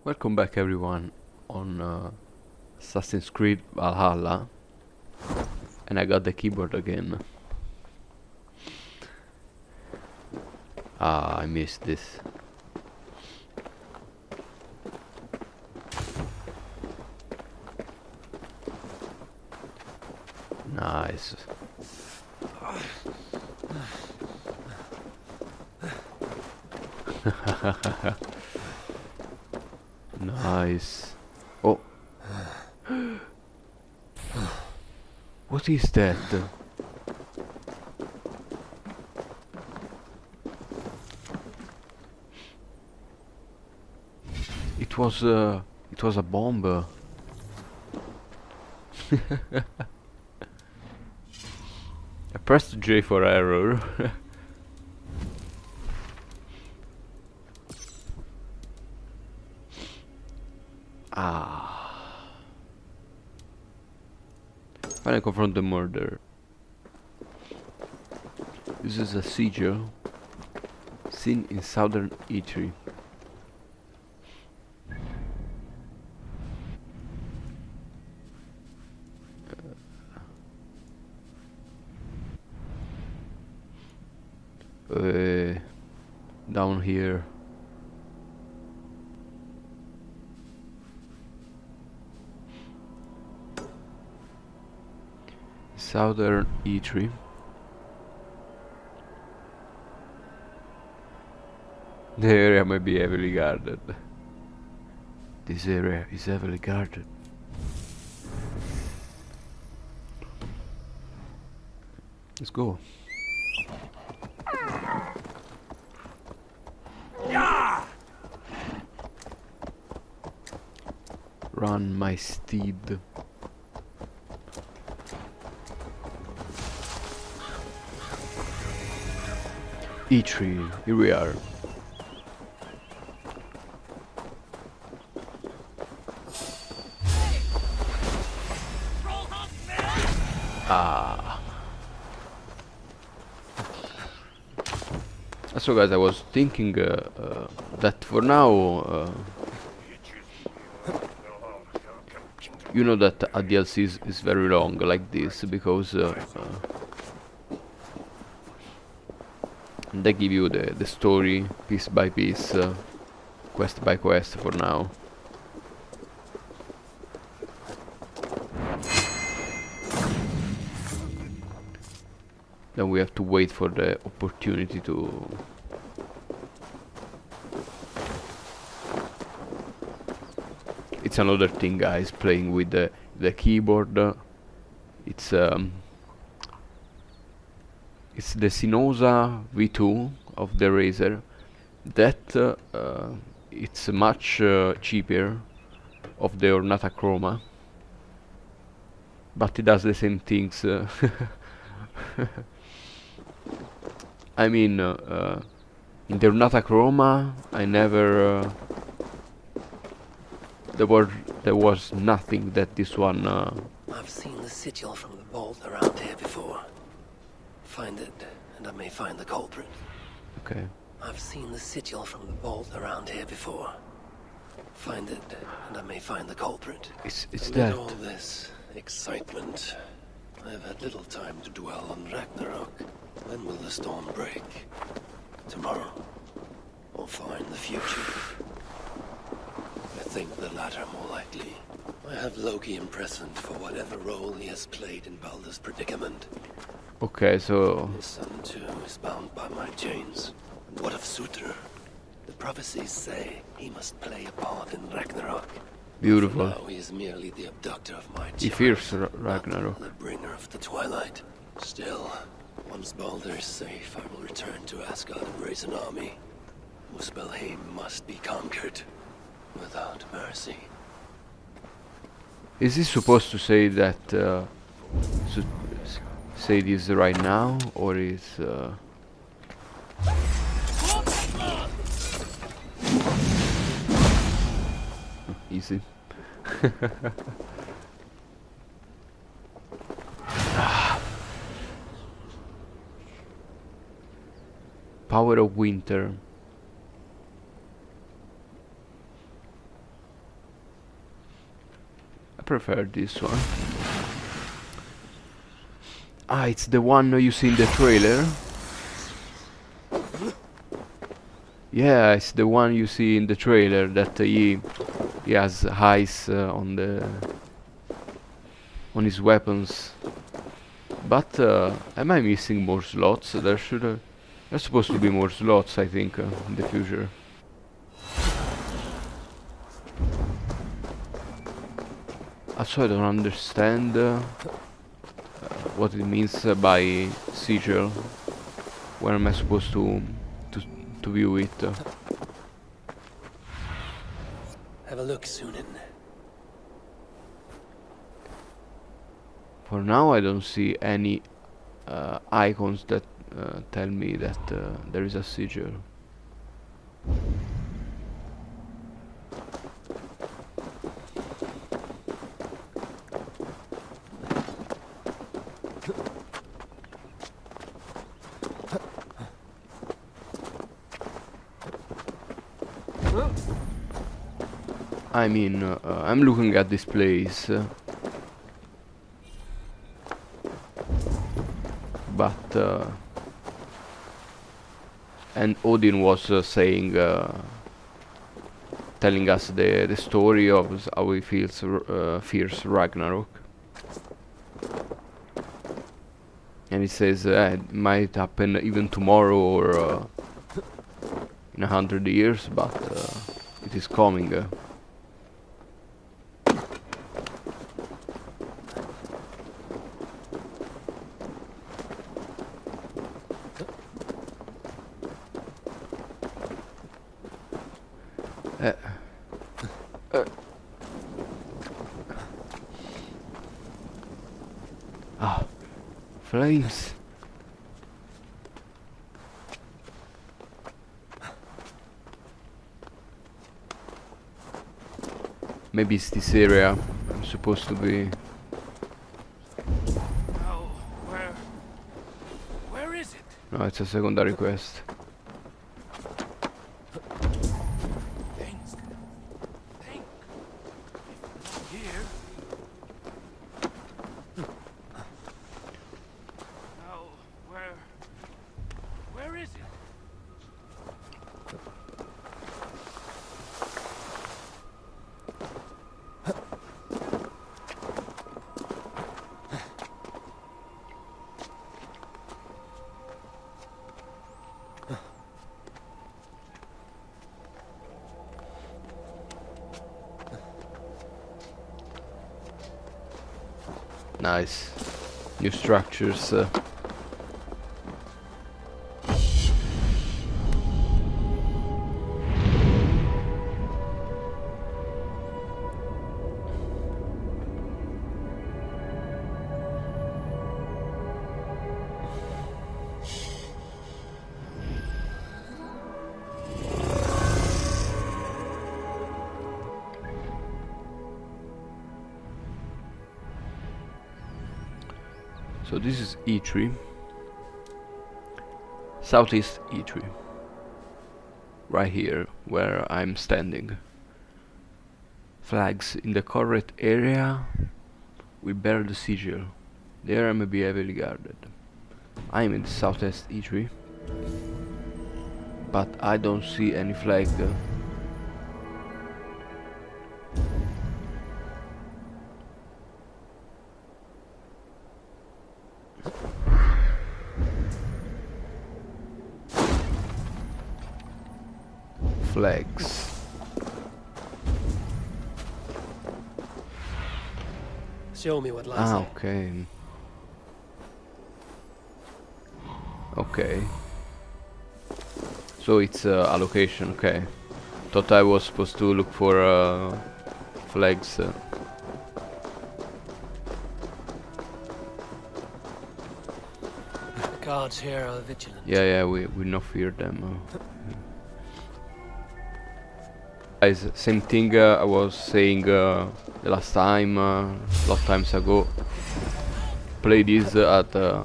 Welcome back everyone on Assassin's Creed Valhalla, and I got the keyboard again. I missed this. Nice. Nice. Oh. What is that? It was a bomb. I pressed J for error. Finally confront the murderer. This is a seizure seen in southern Italy. Down here. Southern Italy. The area may be heavily guarded. This area is heavily guarded. Let's go. Run, my steed. E3, here we are. So guys, I was thinking that for now, you know that a DLC is very long like this, because they give you the story piece by piece, quest by quest for now. Then we have to wait for the opportunity to... It's another thing, guys, playing with the keyboard. It's the Sinosa V2 of the Razer. That it's much cheaper of the Ornata Chroma, but it does the same things. I mean, in the Ornata Chroma, I never... there was nothing that this one... I've seen the sigil from the vault around here before. Find it, and I may find the culprit. Okay. I've seen the sigil from the vault around here before. Find it, and I may find the culprit. It's Amid that. all this excitement, I have had little time to dwell on Ragnarok. When will the storm break? Tomorrow? Or far in the future? I think the latter more likely. I have Loki imprisoned for whatever role he has played in Baldur's predicament. Okay, so... His son too is bound by my chains. And what of Surtr? The prophecies say he must play a part in Ragnarok. Beautiful. For now, he is merely the abductor of my child. He fears Ragnarok. The bringer of the twilight. Still, once Baldur is safe, I will return to Asgard and raise an army. Muspelheim must be conquered. Without mercy. Is he supposed to say that... say this right now, or is... easy. Power of winter. prefer this one. Ah, it's the one you see in the trailer. Yeah, it's the one you see in the trailer that he has eyes on his weapons. But am I missing more slots? There's supposed to be more slots, I think, in the future. Also, I don't understand what it means by sigil. Where am I supposed to view it? Have a look, Sunan. For now, I don't see any icons that tell me that there is a sigil. I mean, I'm looking at this place, but and Odin was saying, telling us the story of how he fears Ragnarok, and he says it might happen even tomorrow or in 100 years, but it is coming. Ah, flames. Maybe it's this area I'm supposed to be. Oh, where is it? No, it's a secondary quest. Think. Here. Oh, where is it? Nice. New structures. So this is E3. Southeast E3. Right here, where I'm standing. Flags in the correct area. We bear the sigil. The area may be heavily guarded. I'm in the Southeast E3. But I don't see any flag. Flags. Show me what lies Ah, there. okay. Okay. So it's a location, okay. Thought I was supposed to look for flags. The guards here are vigilant. Yeah, we not fear them. Guys, same thing I was saying the last time, a lot of times ago. Play this at a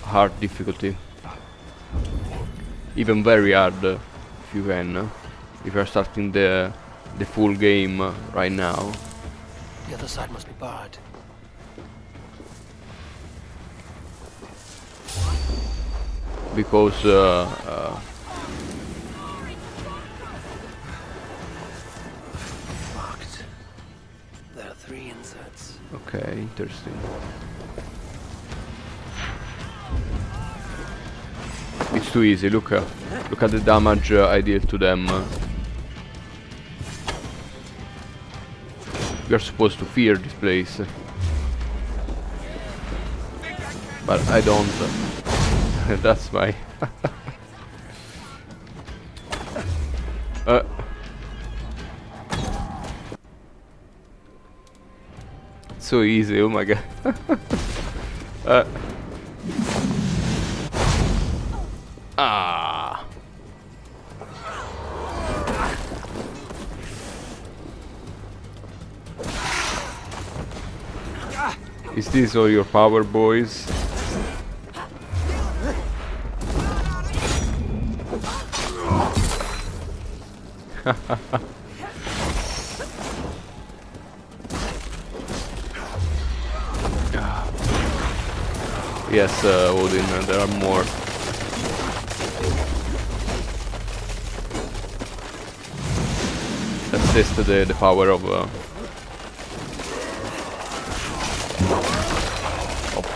hard difficulty, even very hard if you can. If you're starting the the full game right now. The other side must be barred. Because Locked. There are 3 inserts. okay, interesting. It's too easy. Look at the damage I deal to them. We are supposed to fear this place, but I don't. That's my. So easy. Oh my god. Ah. Is this all your power, boys? Yes, Odin, there are more. Let's test the power of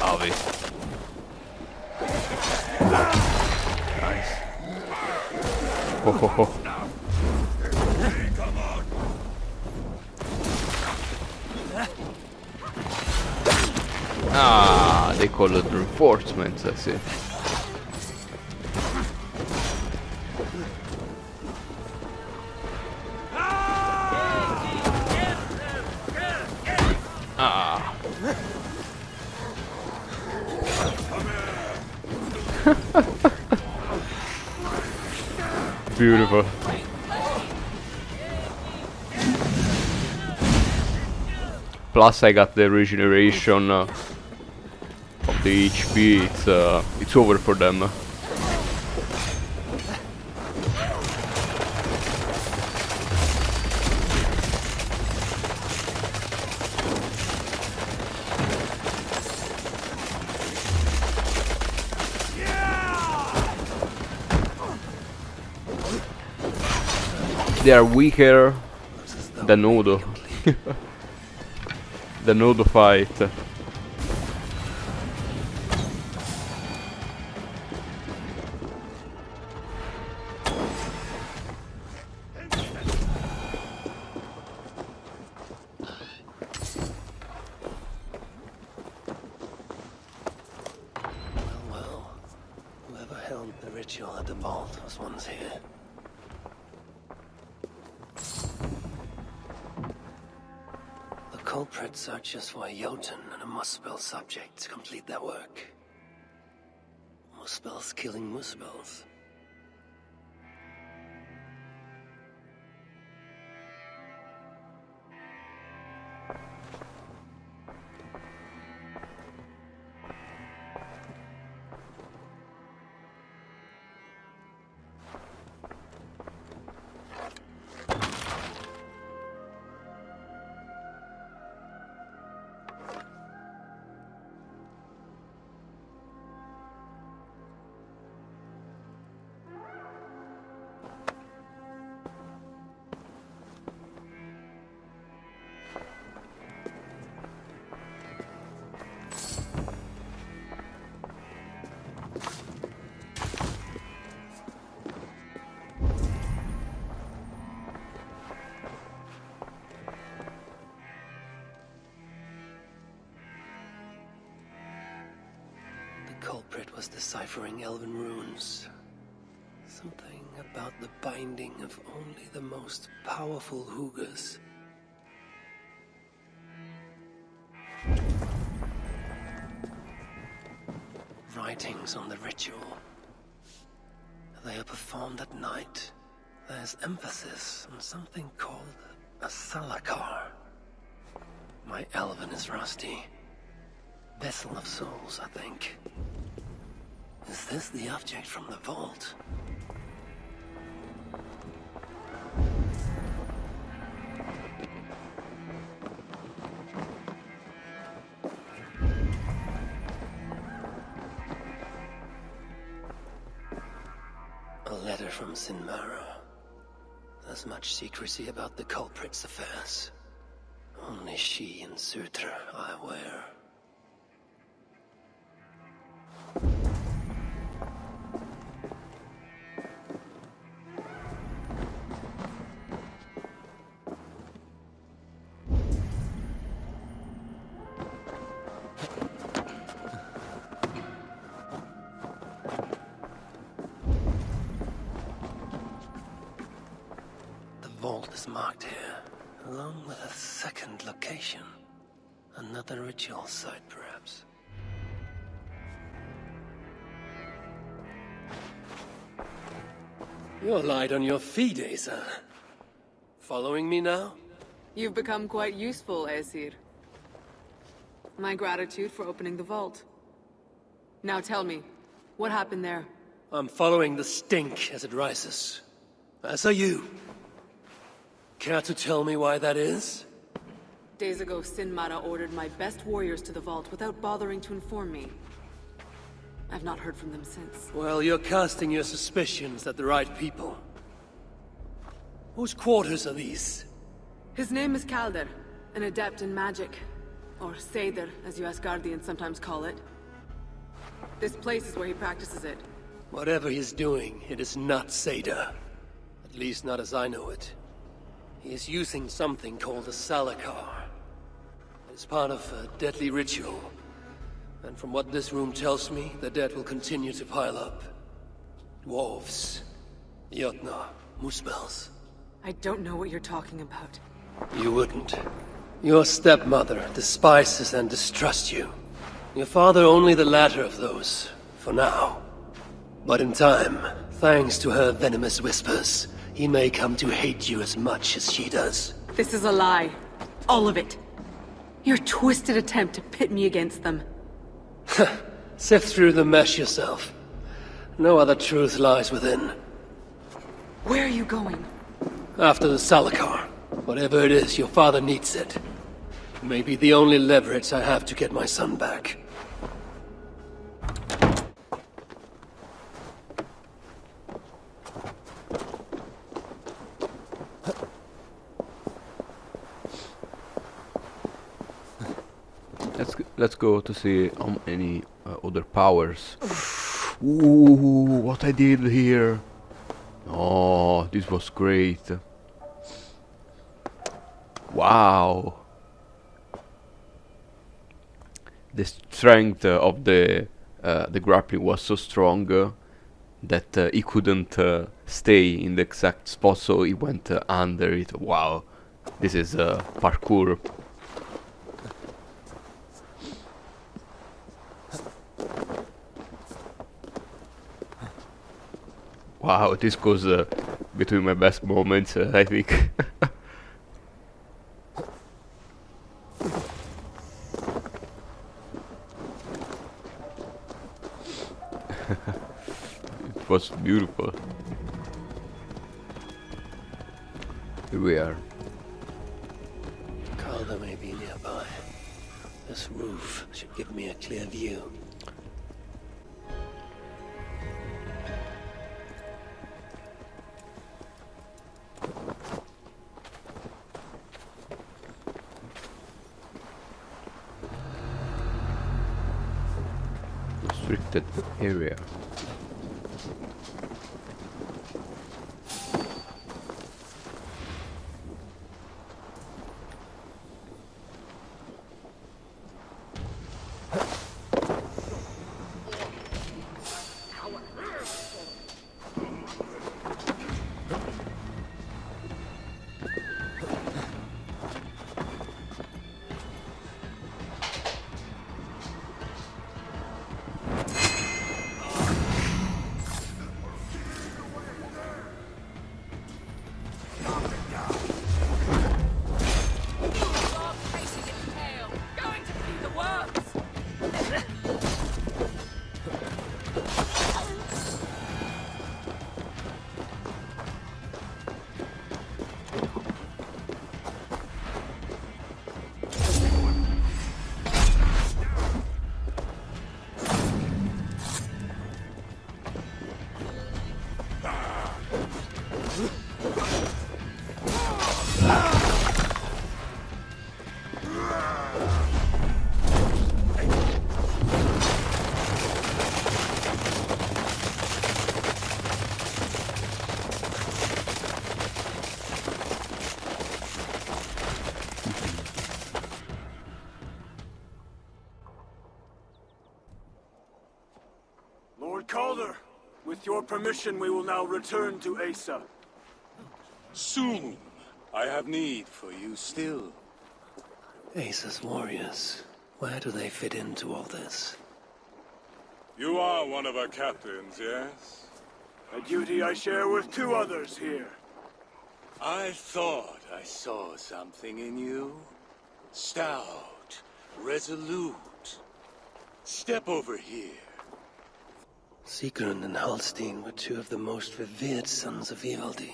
Avi. Nice. Ho ho ho. Ah, they call it reinforcements, I see. Ah. Beautiful. Plus I got the regeneration of the HP. It's over for them. They are weaker than Odo. The Odo fight. Well, whoever held the ritual at the vault was once here. The culprit searches for a Jotun and a Muspel subject to complete their work. Muspels killing Muspels. The culprit was deciphering elven runes. Something about the binding of only the most powerful Hugrs. Writings on the ritual. They are performed at night. There's emphasis on something called a salakar. My elven is rusty. Vessel of souls, I think. Is this the object from the vault? from Sinmara. There's much secrecy about the culprit's affairs. Only she and Sutra are aware. The vault is marked here, along with a second location. Another ritual site, perhaps. You're light on your feet, Asa. Following me now? You've become quite useful, Aesir. My gratitude for opening the vault. Now tell me, what happened there? I'm following the stink as it rises. As are you. Care to tell me why that is? Days ago, Sinmara ordered my best warriors to the vault without bothering to inform me. I've not heard from them since. Well, you're casting your suspicions at the right people. Whose quarters are these? His name is Kalder, an adept in magic. Or Seidr, as you Asgardians sometimes call it. This place is where he practices it. Whatever he's doing, it is not Seidr. At least not as I know it. He is using something called a Salakar. It's part of a deadly ritual. And from what this room tells me, the dead will continue to pile up. Dwarves, Jotnar, Muspels. I don't know what you're talking about. You wouldn't. Your stepmother despises and distrusts you. Your father only the latter of those, for now. But in time, thanks to her venomous whispers, he may come to hate you as much as she does. This is a lie. All of it. Your twisted attempt to pit me against them. Sift through the mesh yourself. No other truth lies within. Where are you going? After the Salakar. Whatever it is, your father needs it. It may be the only leverage I have to get my son back. Let's go to see how many other powers. Ooh, what I did here! Oh, this was great. Wow! The strength of the grappling was so strong that he couldn't stay in the exact spot, so he went under it. Wow! This is parkour. Wow, this goes between my best moments, I think. It was beautiful. Here we are. Calder may be nearby. This roof should give me a clear view. Restricted area. your permission, we will now return to Asa. Soon. I have need for you still. Asa's warriors. Where do they fit into all this? You are one of our captains, yes? A duty I share with 2 others here. I thought I saw something in you. Stout, resolute. Step over here. Sigrun and Halstein were 2 of the most revered sons of Ivaldi.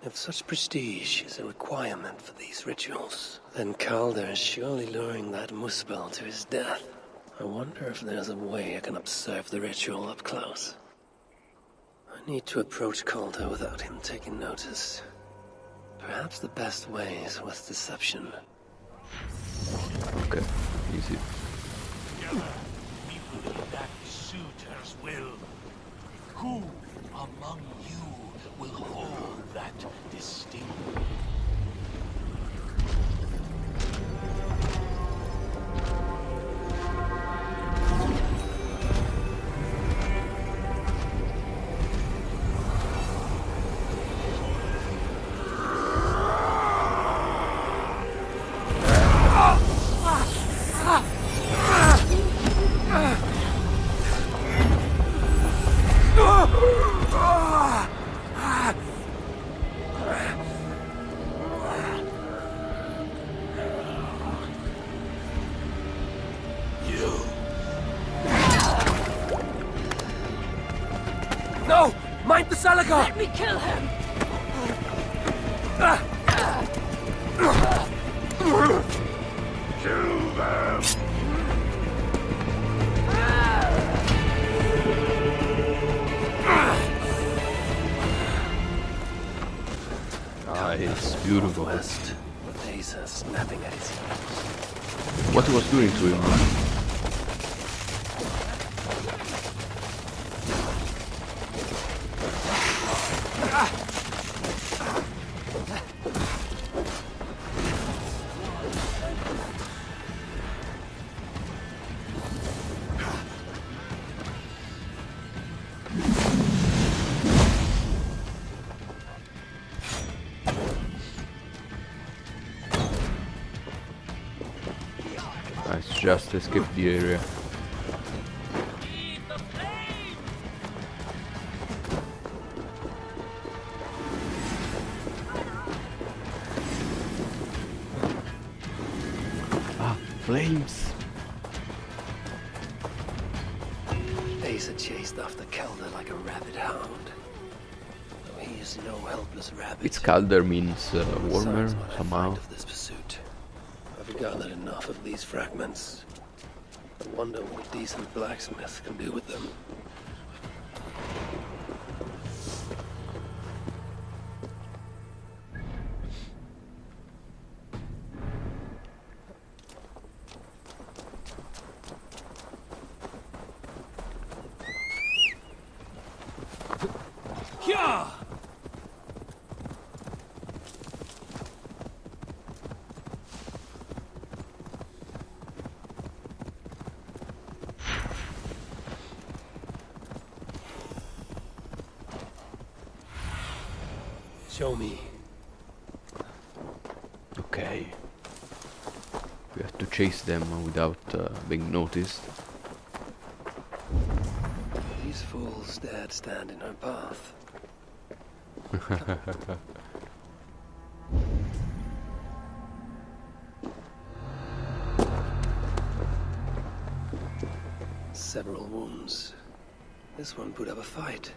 If such prestige is a requirement for these rituals, then Calder is surely luring that Muspel to his death. I wonder if there's a way I can observe the ritual up close. I need to approach Calder without him taking notice. Perhaps the best way is with deception. Okay, easy. Together, we will enact Suitor's will. Who among you will hold that distinct? No! Mind the Salagar! Let me kill him! Kill them! It's beautiful. West, with Asa snapping at his heels. What was doing to him? Let's just escape the area. Ah, flames! Asa chased after Calder like a rabid hound. Though he is no helpless rabbit. It's Calder means warmer Besides what I somehow. find of this pursuit. I've gathered enough of these fragments. I wonder what a decent blacksmith can do with them. Show me. Okay. We have to chase them without being noticed. These fools dared stand in our path. Several wounds. This one put up a fight.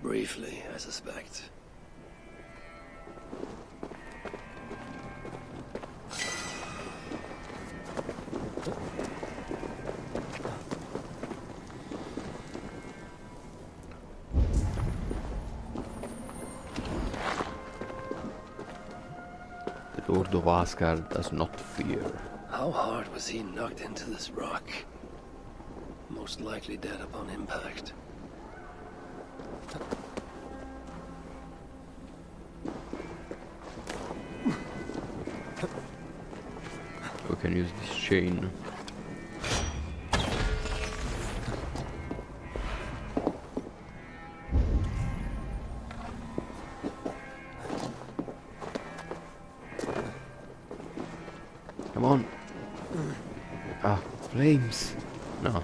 Briefly, I suspect. The Lord of Asgard does not fear. How hard was he knocked into this rock? Most likely dead upon impact. We can use this chain. Come on. Ah, flames. No.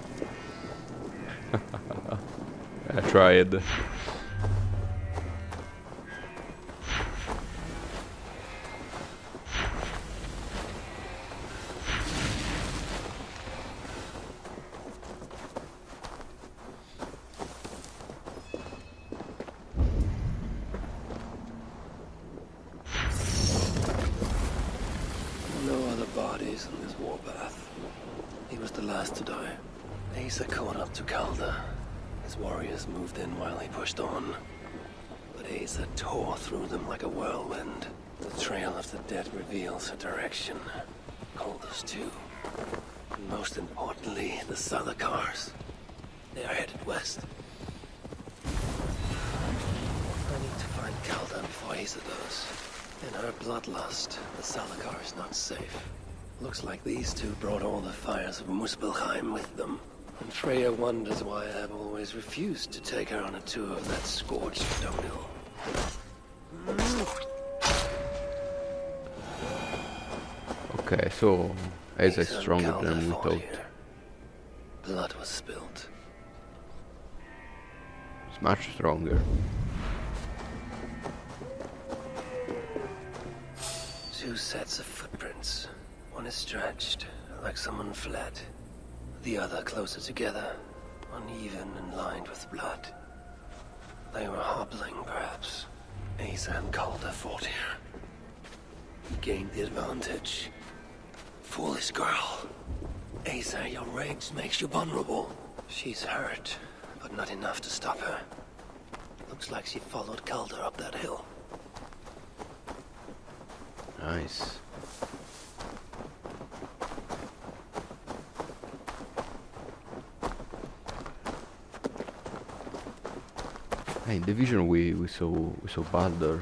I tried. No other bodies in this warpath. He was the last to die. Asa caught up to Calder. His warriors moved in while he pushed on. But Asa tore through them like a whirlwind. The trail of the dead reveals her direction. Calder's too. And most importantly, the Salakars. They are headed west. I need to find Calder before Asa does. In her bloodlust, the Salakar is not safe. Looks like these two brought all the fires of Muspelheim with them. And Freya wonders why I have always refused to take her on a tour of that scorched dunghill. Okay, so Asa is Asa and stronger Calder than we fought thought. here. Blood was spilled. It's much stronger. Two sets of footprints. One is stretched, like someone fled. The other closer together, uneven and lined with blood. They were hobbling, perhaps. Asa and Calder fought here. He gained the advantage. Foolish girl. Asa, your rage makes you vulnerable. She's hurt, but not enough to stop her. Looks like she followed Calder up that hill. Nice. In the vision we saw Baldur.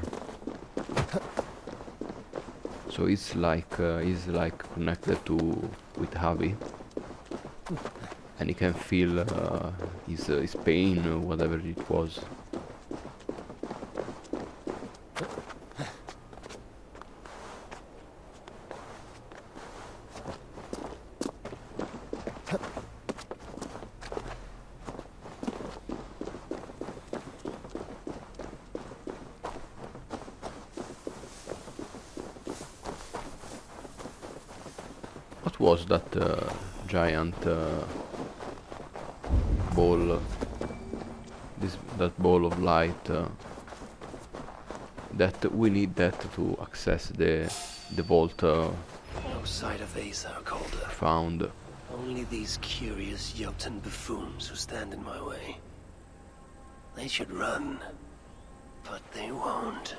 So it's like connected to with Havi, and he can feel his pain or whatever it was. What was that giant ball? That ball of light. That we need that to access the vault No sight of Asa or Calder. found. Only these curious Jotun buffoons who stand in my way. They should run, but they won't.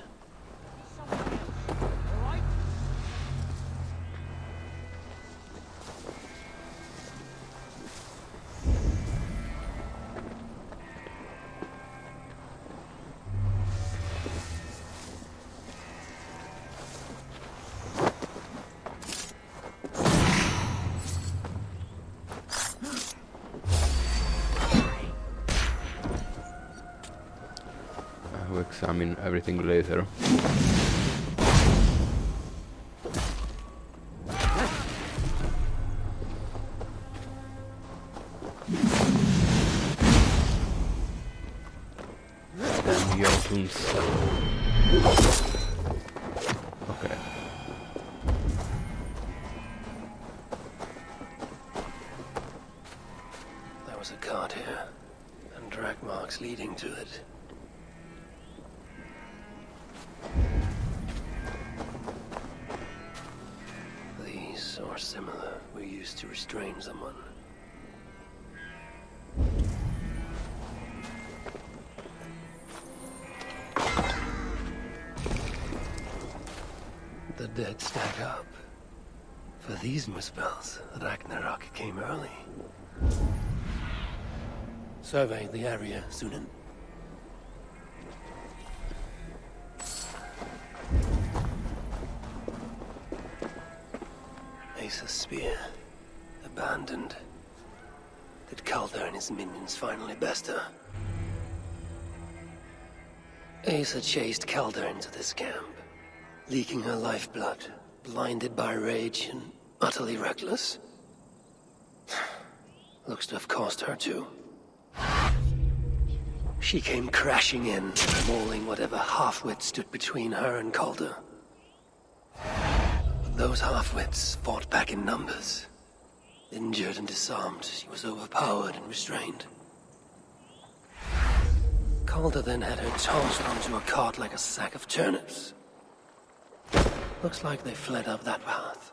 We'll examine everything later. Damn Jotuns. Okay. There was a cart here, and drag marks leading to it. These, or similar, were used to restrain someone. The dead stack up. For these Muspels, Ragnarok came early. Survey the area, Sunan. Asa's spear. Abandoned. Did Calder and his minions finally best her? Asa chased Calder into this camp, leaking her lifeblood, blinded by rage and Utterly reckless. Looks to have cost her too. She came crashing in, mauling whatever half-wit stood between her and Calder. But those half-wits fought back in numbers. Injured and disarmed, she was overpowered and restrained. Calder then had her tossed onto a cart like a sack of turnips. Looks like they fled up that path.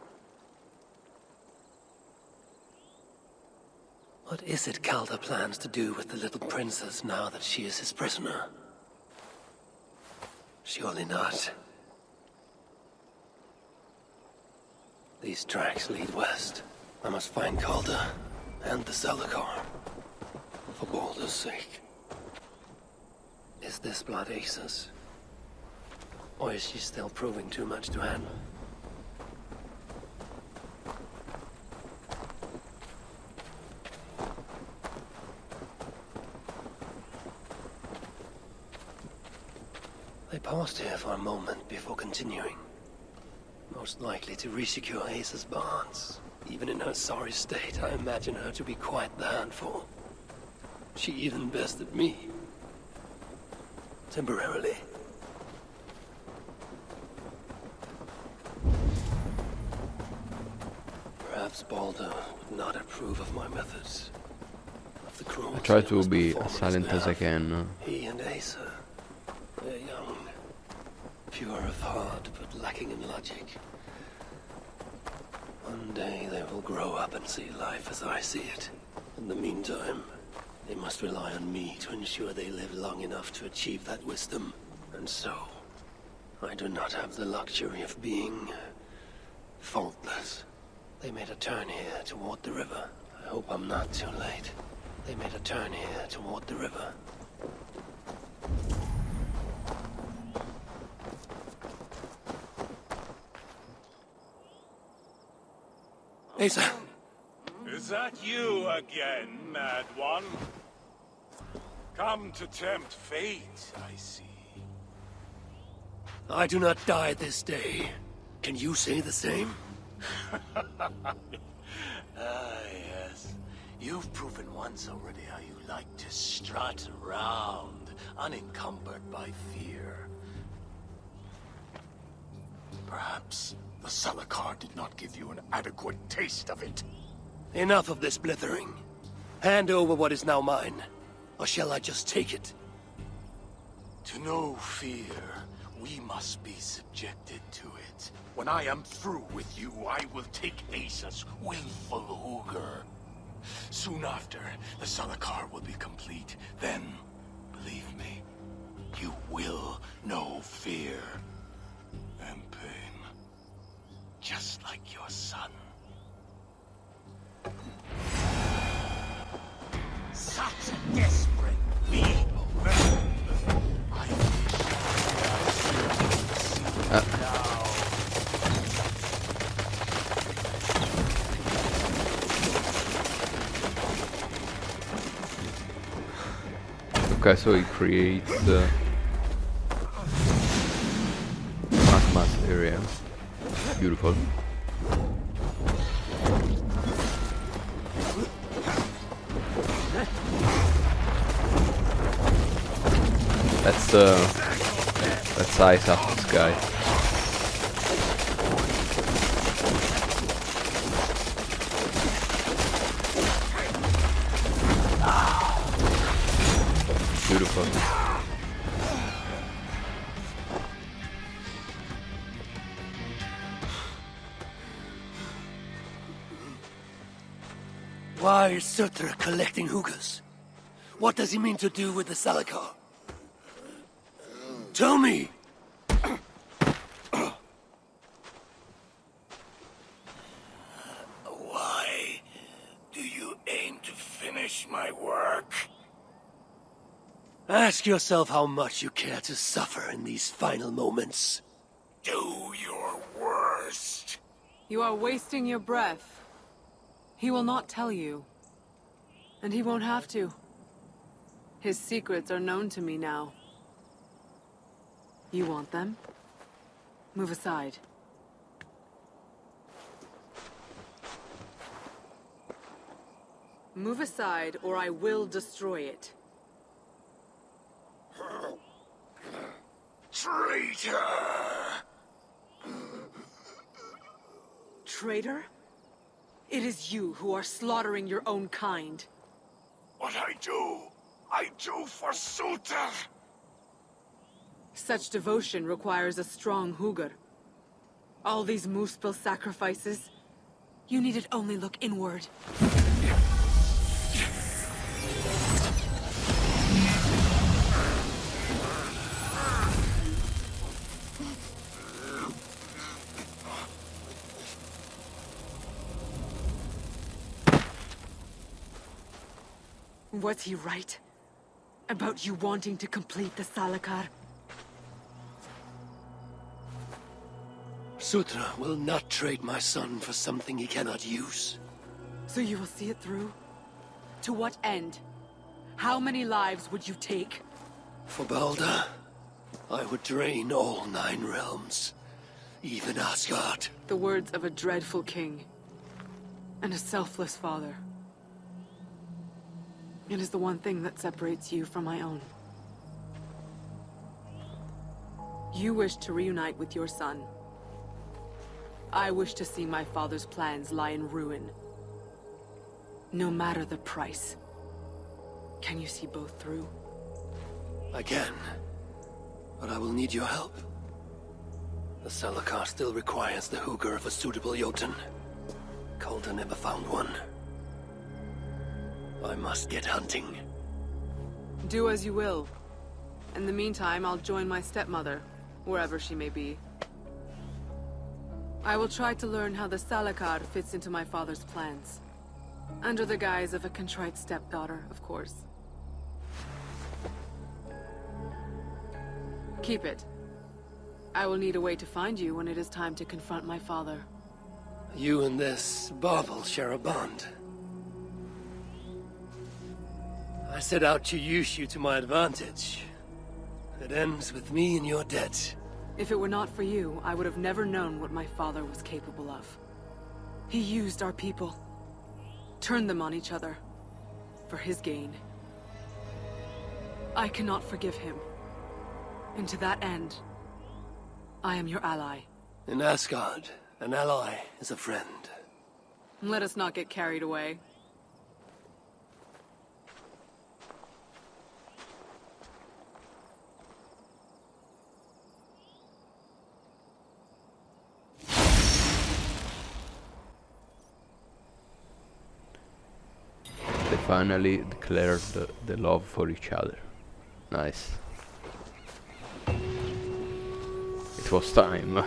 What is it Calder plans to do with the little princess now that she is his prisoner? Surely not. These tracks lead west. I must find Calder and the Salakar. For Baldur's sake. Is this blood Asa's? Or is she still proving too much to handle? They paused here for a moment before continuing. Most likely to resecure Asa's bonds. Even in her sorry state, I imagine her to be quite the handful. She even bested me. Temporarily. Perhaps Baldur would not approve of my methods. Of the cruelty I try to must be perform as on silent his as I behalf. can. He and Asa, they're young. Pure of heart, but lacking in logic. One day they will grow up and see life as I see it. In the meantime, they must rely on me to ensure they live long enough to achieve that wisdom. And so, I do not have the luxury of being faultless. They made a turn here toward the river. I hope I'm not too late. They made a turn here toward the river. Asa! Is that you again, Mad One? Come to tempt fate, I see. I do not die this day. Can you say the same? Yes. You've proven once already how you like to strut around, unencumbered by fear. Perhaps the Salakar did not give you an adequate taste of it. Enough of this blithering. Hand over what is now mine, or shall I just take it? To know fear, we must be subjected to it. When I am through with you, I will take Asa's willful Hugr. Soon after, the Salakar will be complete. Then, believe me, you will know fear and pain. Just like your son. Such a desperate people. I wish I could now. Okay, so he creates the mass area. Beautiful. Let's size up this guy. Beautiful. Why is Surtr collecting Hugrs? What does he mean to do with the Salakar? Tell me! Why do you aim to finish my work? Ask yourself how much you care to suffer in these final moments. Do your worst. You are wasting your breath. He will not tell you. And he won't have to. His secrets are known to me now. You want them? Move aside. Move aside, or I will destroy it. Traitor! Traitor? It is you who are slaughtering your own kind. What I do for Suter! Such devotion requires a strong Hugr. All these Muspel sacrifices, you needed only look inward. Was he right? About you wanting to complete the Salakar? Sutra will not trade my son for something he cannot use. So you will see it through? To what end? How many lives would you take? For Balder, I would drain all 9 realms. Even Asgard. The words of a dreadful king. And a selfless father. It is the one thing that separates you from my own. You wish to reunite with your son. I wish to see my father's plans lie in ruin. No matter the price. Can you see both through? I can. But I will need your help. The Salakar still requires the Hugr of a suitable Jotun. Calder never found one. I must get hunting. Do as you will. In the meantime, I'll join my stepmother, wherever she may be. I will try to learn how the Salakar fits into my father's plans. Under the guise of a contrite stepdaughter, of course. Keep it. I will need a way to find you when it is time to confront my father. You and this bauble share a bond. I set out to use you to my advantage. It ends with me in your debt. If it were not for you, I would have never known what my father was capable of. He used our people. Turned them on each other. For his gain. I cannot forgive him. And to that end, I am your ally. In Asgard, an ally is a friend. Let us not get carried away. They finally declared the love for each other. Nice. It was time.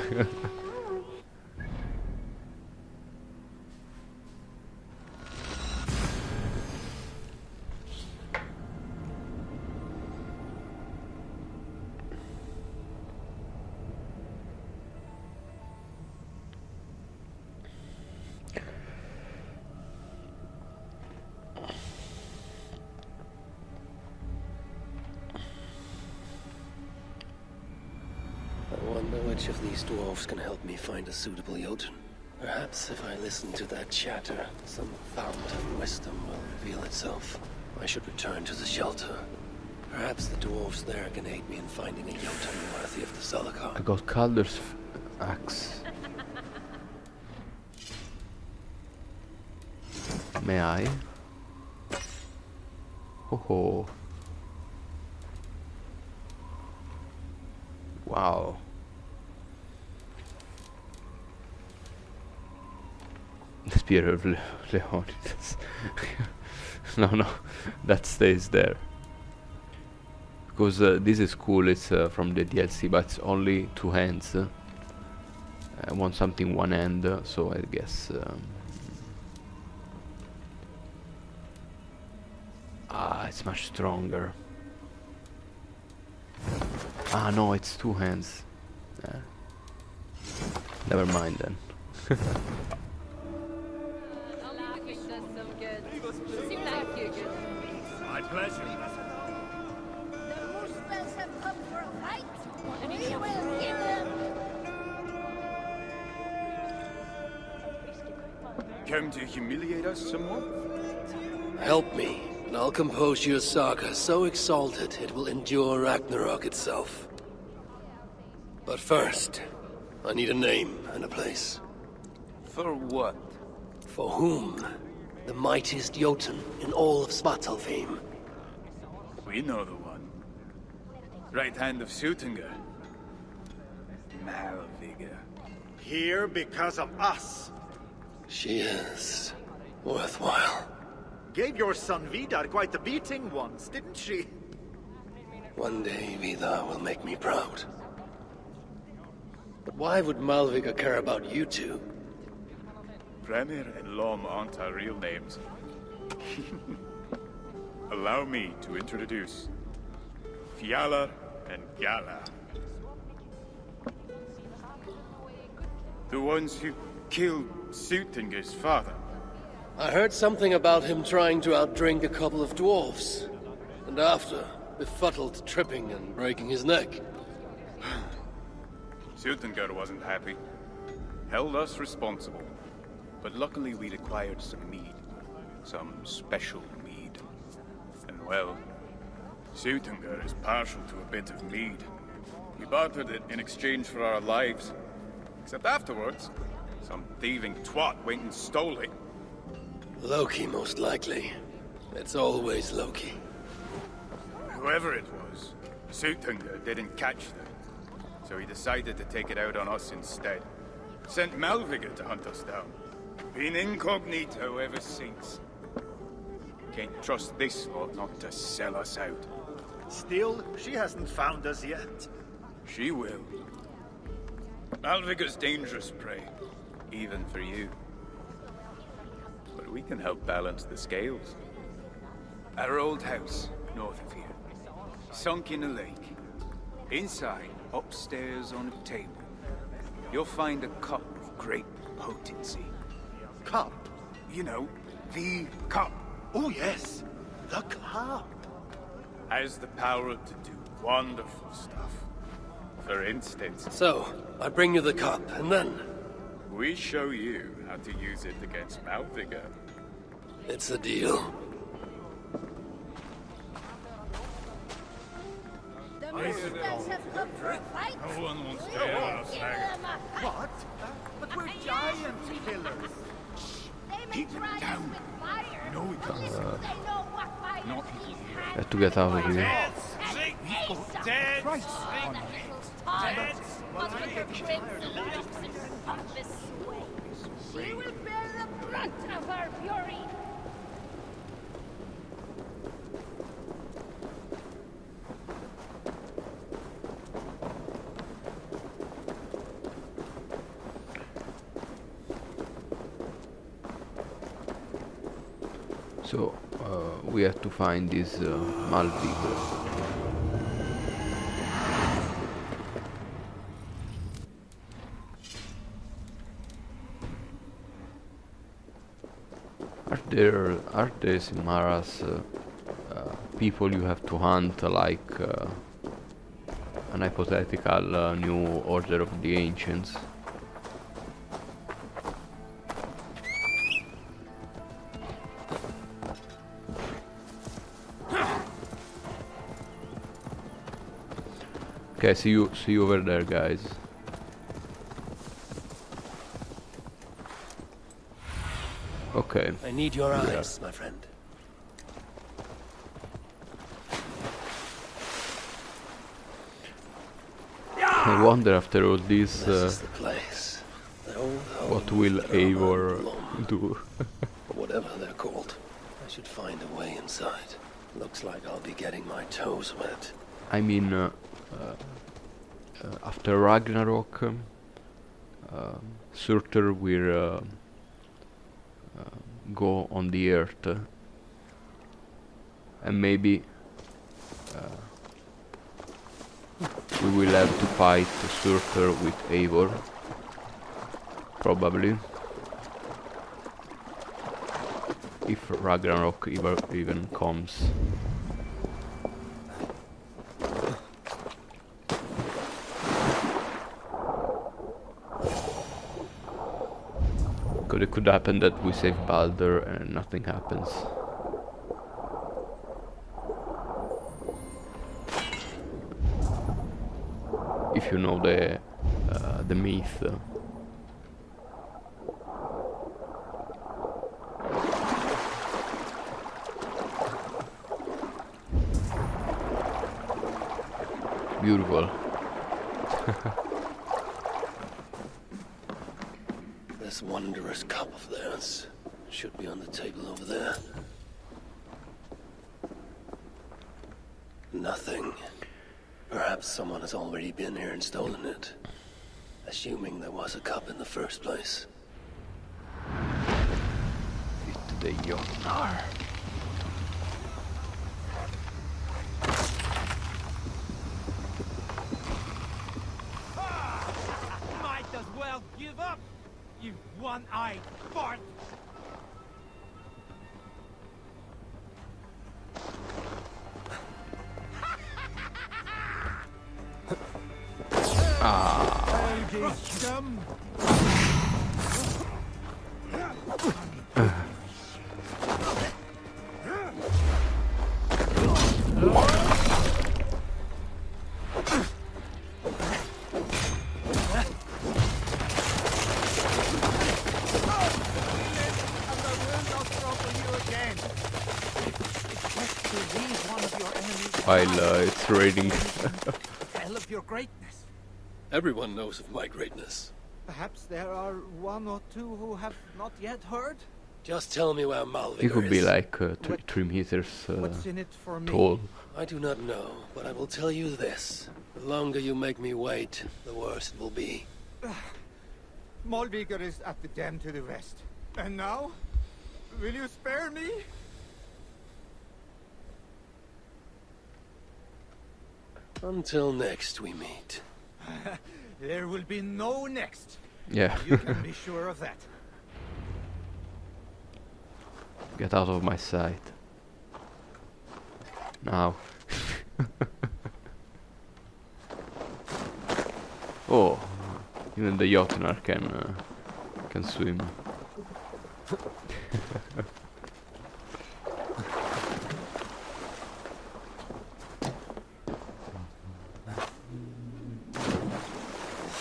I wonder which of these dwarves can help me find a suitable Jotun. Perhaps if I listen to that chatter, some fount of wisdom will reveal itself. I should return to the shelter. Perhaps the dwarves there can aid me in finding a Jotun worthy of the I Salakar. got Calder's axe. May I? Ho ho. Wow. The spear of Leonidas. No, that stays there. Because this is cool, it's from the DLC, but it's only 2 hands. I want something one hand, so I guess... it's much stronger. Ah, no, it's 2 hands. Never mind then. My pleasure. The Muspels have come for a fight, and we will give them. Come to humiliate us some more? Help me, and I'll compose your saga so exalted it will endure Ragnarok itself. But first, I need a name and a place. For what? For whom? The mightiest Jotun in all of Svartalfheim. We know the one. Right hand of Suttungr. Malviga. Here because of us. She is worthwhile. Gave your son Vidar quite the beating once, didn't she? One day Vidar will make me proud. But why would Malviga care about you two? Premier and Lom aren't our real names. Allow me to introduce Fjalar and Gala. The ones who killed Suttungr's father. I heard something about him trying to outdrink a couple of dwarves. And after, befuddled tripping and breaking his neck. Suttungr wasn't happy. Held us responsible. But luckily we'd acquired some mead. Some special mead. And well, Suttungr is partial to a bit of mead. We bartered it in exchange for our lives. Except afterwards, some thieving twat went and stole it. Loki, most likely. It's always Loki. Whoever it was, Suttungr didn't catch them. So he decided to take it out on us instead. Sent Malviga to hunt us down. Been incognito ever since. Can't trust this lot not to sell us out. Still, she hasn't found us yet. She will. Malviga's dangerous prey, even for you. But we can help balance the scales. Our old house, north of here. Sunk in a lake. Inside, upstairs on a table, you'll find a cup of great potency. Cup? You know, the cup. Oh yes, the cup. Has the power to do wonderful stuff. For instance, So, I bring you the cup, and then... we show you how to use it against Malviga. It's a deal. The Mustangs have come for a fight. No one wants to We hear will us give now. them a fight. What? But we're giant killers. They may Keep them try us down. with fire. No, we but can't. little do they know what fire Not these here. hands Have to get out of will here. burn. And Asa, Dead. Christ, the little tyrant, but with her crimson locks and her pompous sway, she will bear the brunt of her fury. So we have to find this Malviga. Are there Simaras people you have to hunt like an hypothetical new order of the ancients? Okay, see you over there, guys. Okay. I need your eyes, my friend. I wonder after all this, This is the place. The old home what will of Eivor Blom, do? or whatever they're called. I should find a way inside. Looks like I'll be getting my toes wet. I mean, after Ragnarok, Surtur will go on the earth, and maybe we will have to fight Surtur with Eivor, probably, if Ragnarok even comes. It could happen that we save Baldur and nothing happens. if you know the myth. Beautiful. This wondrous cup of theirs should be on the table over there. Nothing. Perhaps someone has already been here and stolen it. Assuming there was a cup in the first place. Ut the Jotnar. Might as well give up, you one-eyed fart! Scum! While it's raining. Tell of your greatness. Everyone knows of my greatness. Perhaps there are one or two who have not yet heard? Just tell me where Malvika He could be is. like 3 meters What's in it for me? tall. I do not know, but I will tell you this. The longer you make me wait, the worse it will be. Malvika is at the dam to the west. And now? Will you spare me? Until next we meet. There will be no next. Yeah. You can be sure of that. Get out of my sight. Now. Oh, even the Jotnar can swim.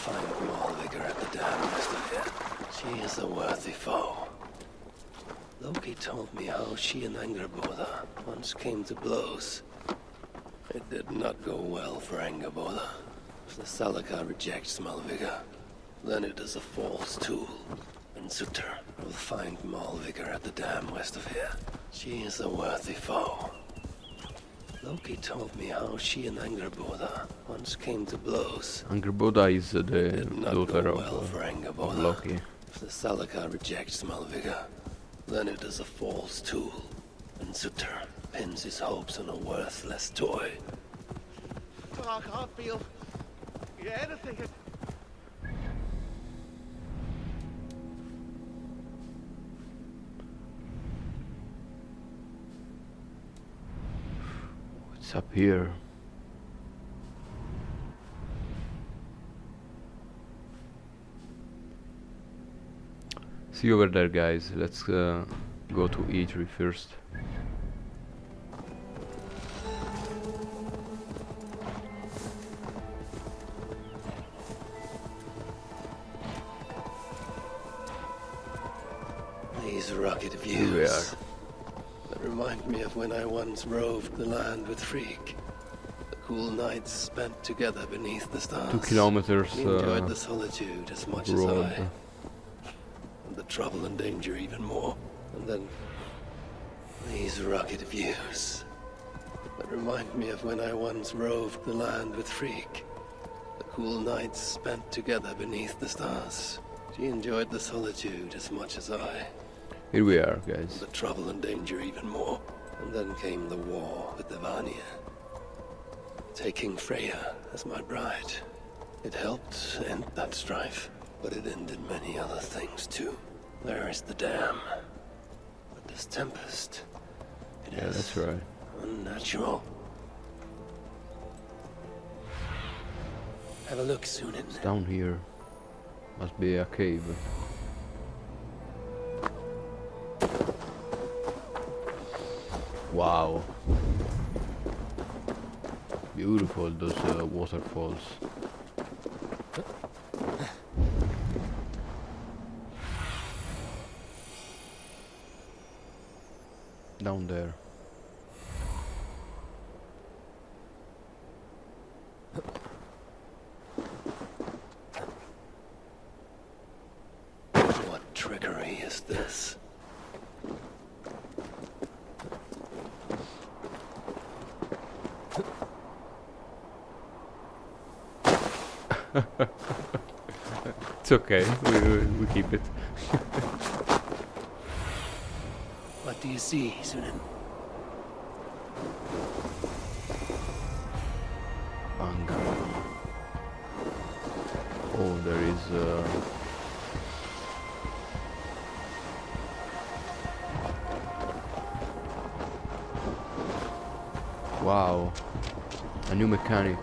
Find Malvika at the dam west of here. She is a worthy foe. Loki told me how she and Angerboda once came to blows. It did not go well for Angerboda. If the Salaka rejects Malvika, then it is a false tool. And Sutter will find Malvika at the dam west of here. She is a worthy foe. Loki told me how she and Angerboda once came to blows. Angerboda is the Did not daughter go of, well for of Angerboda. Loki. If the Salaka rejects Malvika, then it is a false tool. And Sutter pins his hopes on a worthless toy. Oh, I can't feel anything. What's up here? See you over there, guys. Let's go to E3 first. These rugged Here we are. views that remind me of when I once roved the land with Freak. The cool nights spent together beneath the stars. 2 kilometers We enjoyed the solitude as much as road. I. And the trouble and danger even more. And then these rugged views that remind me of when I once roved the land with Freak. The cool nights spent together beneath the stars. She enjoyed the solitude as much as I. Here we are, guys. The trouble and danger even more. And then came the war with the Vanya. Taking Freya as my bride. It helped end that strife, but it ended many other things too. There is the dam. But this tempest, it Yeah, is that's right. unnatural. Have a look, Sunin. It's down here. Must be a cave. Wow. Beautiful, those waterfalls. down there. What trickery is this? It's okay, we keep it. What do you see, Sunan? Anger. Oh, there is wow, a new mechanic.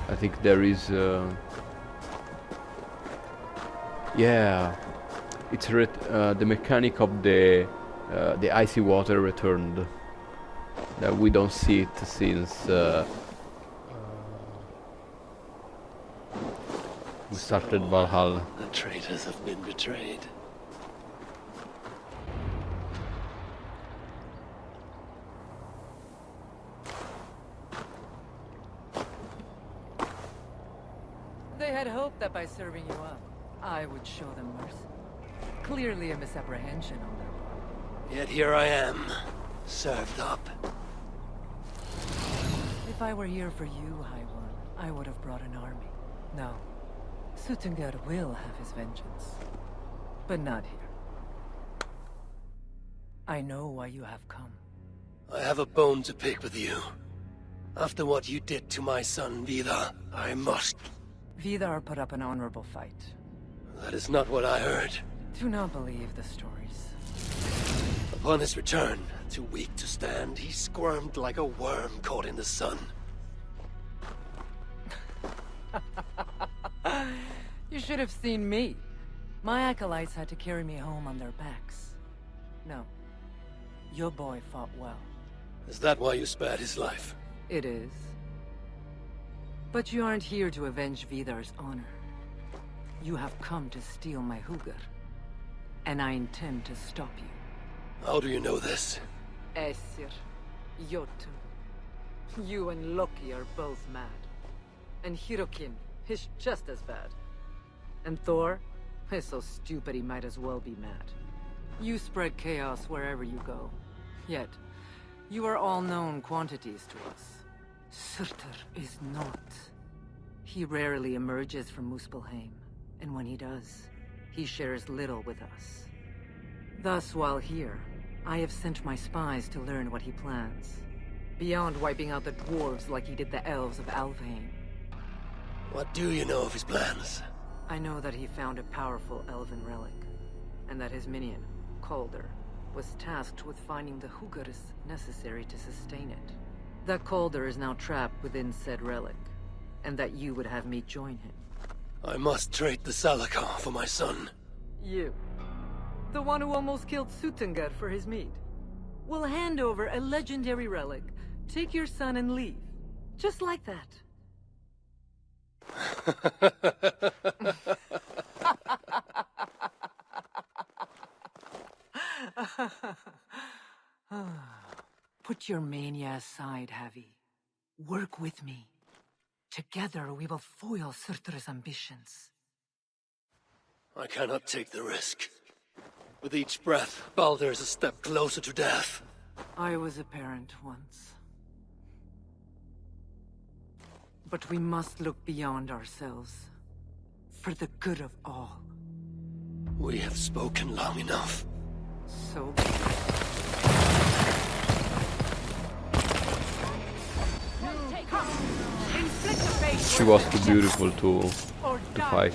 I think there is yeah, it's the mechanic of the icy water returned. That we don't see it since we started Valhalla. The traitors have been betrayed. They had hoped that by serving you up, I would show them mercy. Clearly a misapprehension on their part. Yet here I am, served up. If I were here for you, High One, I would have brought an army. No. Suttungr will have his vengeance. But not here. I know why you have come. I have a bone to pick with you. After what you did to my son, Vidar, I must... Vidar put up an honorable fight. That is not what I heard. Do not believe the stories. Upon his return, too weak to stand, he squirmed like a worm caught in the sun. You should have seen me. My acolytes had to carry me home on their backs. No. Your boy fought well. Is that why you spared his life? It is. But you aren't here to avenge Vidar's honor. You have come to steal my Hugr. And I intend to stop you. How do you know this? Aesir, Jotun. You and Loki are both mad. And Hirokin is just as bad. And Thor is so stupid he might as well be mad. You spread chaos wherever you go. Yet, you are all known quantities to us. Surtur is not. He rarely emerges from Muspelheim, and when he does, he shares little with us. Thus, while here, I have sent my spies to learn what he plans. Beyond wiping out the dwarves like he did the elves of Alfheim. What do you know of his plans? I know that he found a powerful elven relic, and that his minion, Calder, was tasked with finding the Hugrs necessary to sustain it. That Calder is now trapped within said relic, and that you would have me join him. I must trade the Salakar for my son. You, the one who almost killed Suttungr for his meat, will hand over a legendary relic, take your son and leave. Just like that. Put your mania aside, Havi. Work with me. Together we will foil Surtur's ambitions. I cannot take the risk. With each breath, Baldur is a step closer to death. I was a parent once. But we must look beyond ourselves. For the good of all. We have spoken long enough. So... She was too beautiful to fight.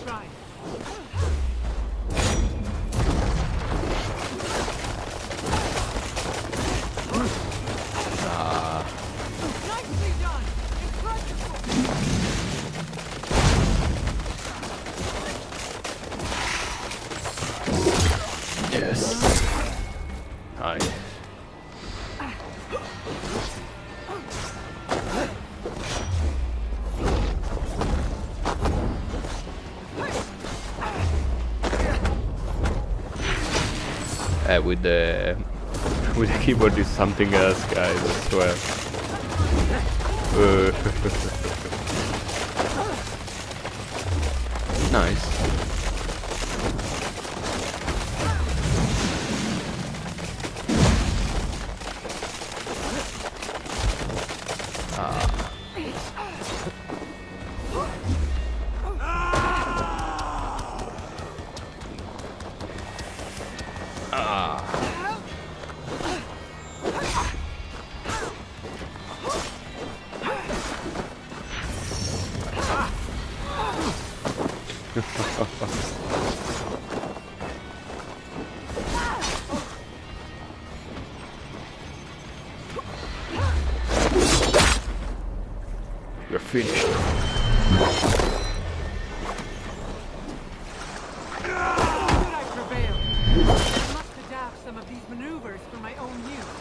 Yes. Nice. with the keyboard is something else, guys, I swear. Nice. You're finished. Should I prevail? I must adapt some of these maneuvers for my own use.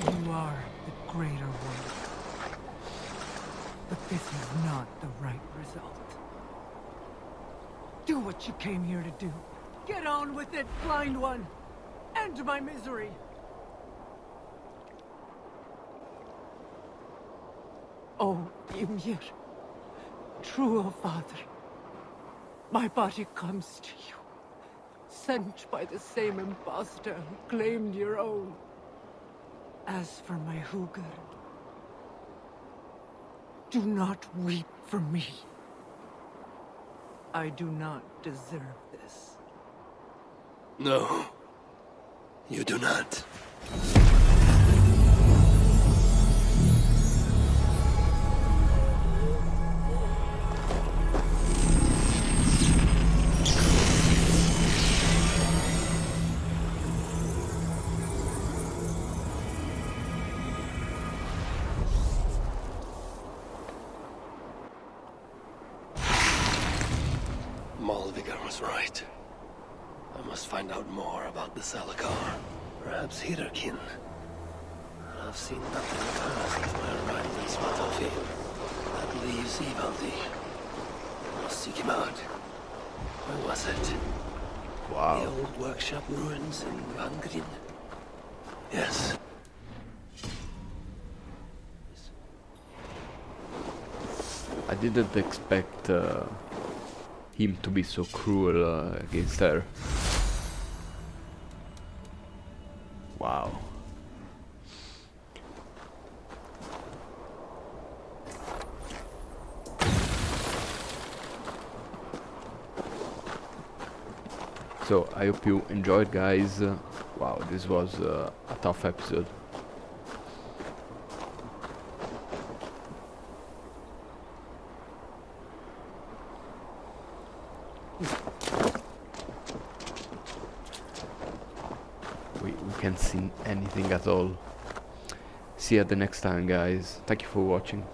You are the greater one. But this is not the right result. Do what you came here to do. Get on with it, blind one! End my misery! Oh, Ymir, true father, my body comes to you, sent by the same impostor who claimed your own. As for my Hugr, do not weep for me. I do not deserve this. No, you do not. Malvigar was right. I must find out more about the Salakar. Perhaps Hyrkin. I've seen nothing of her since my arrival in Svartalfheim. That leaves Ivaldi. I must seek him out. Where was it? Wow. The old workshop ruins in Vangrin? Yes. I didn't expect him to be so cruel against her. Wow. So I hope you enjoyed, guys. Wow, this was a tough episode. We can't see anything at all. See you at the next time, guys. Thank you for watching.